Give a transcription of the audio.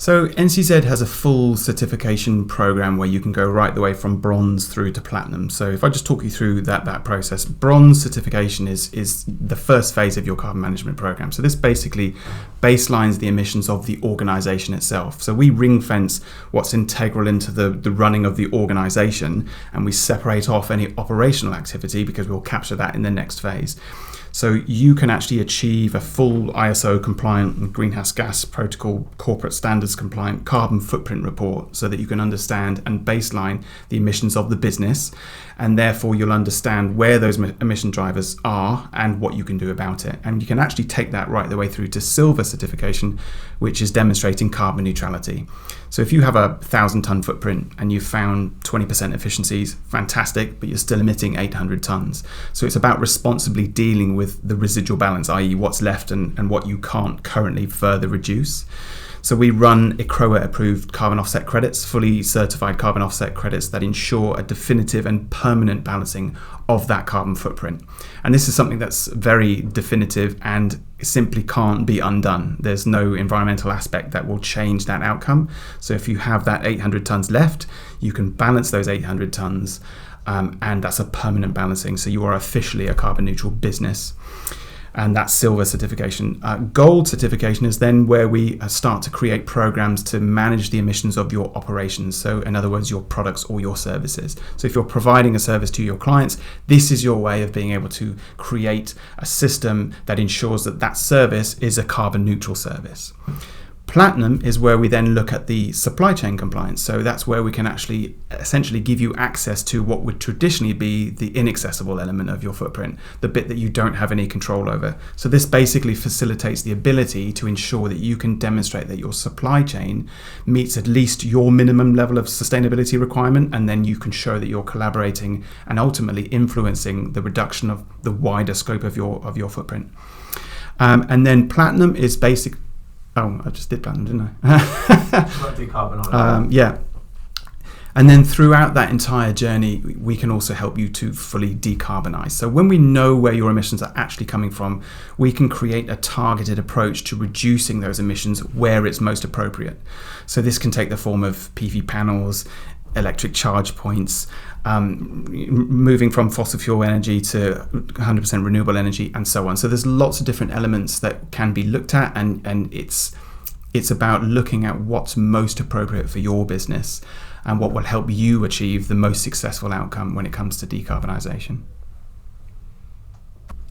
So NCZ has a full certification program where you can go right the way from bronze through to platinum. So if I just talk you through that process, bronze certification is the first phase of your carbon management program. So this basically baselines the emissions of the organization itself. So we ring fence what's integral into the running of the organization, and we separate off any operational activity because we'll capture that in the next phase. So you can actually achieve a full ISO compliant greenhouse gas protocol corporate standards compliant carbon footprint report so that you can understand and baseline the emissions of the business, and therefore you'll understand where those emission drivers are and what you can do about it. And you can actually take that right the way through to silver certification, which is demonstrating carbon neutrality. So if you have a 1,000-ton footprint and you've found 20% efficiencies, fantastic, but you're still emitting 800 tons. So it's about responsibly dealing with the residual balance, i.e. what's left and what you can't currently further reduce. So we run ICROA approved carbon offset credits, fully certified carbon offset credits that ensure a definitive and permanent balancing of that carbon footprint. And this is something that's very definitive and simply can't be undone. There's no environmental aspect that will change that outcome. So if you have that 800 tons left, you can balance those 800 tons and that's a permanent balancing. So you are officially a carbon neutral business. And that's silver certification. Gold certification is then where we start to create programs to manage the emissions of your operations. So in other words, your products or your services. So if you're providing a service to your clients, this is your way of being able to create a system that ensures that that service is a carbon neutral service. Platinum is where we then look at the supply chain compliance. So that's where we can actually essentially give you access to what would traditionally be the inaccessible element of your footprint, the bit that you don't have any control over. So this basically facilitates the ability to ensure that you can demonstrate that your supply chain meets at least your minimum level of sustainability requirement, and then you can show that you're collaborating and ultimately influencing the reduction of the wider scope of your footprint. And then platinum is basic. Oh, I just did platinum, didn't I? Yeah. And then throughout that entire journey, we can also help you to fully decarbonize. So when we know where your emissions are actually coming from, we can create a targeted approach to reducing those emissions where it's most appropriate. So this can take the form of PV panels, electric charge points, moving from fossil fuel energy to 100% renewable energy, and so on. So there's lots of different elements that can be looked at, and it's about looking at what's most appropriate for your business and what will help you achieve the most successful outcome when it comes to decarbonisation.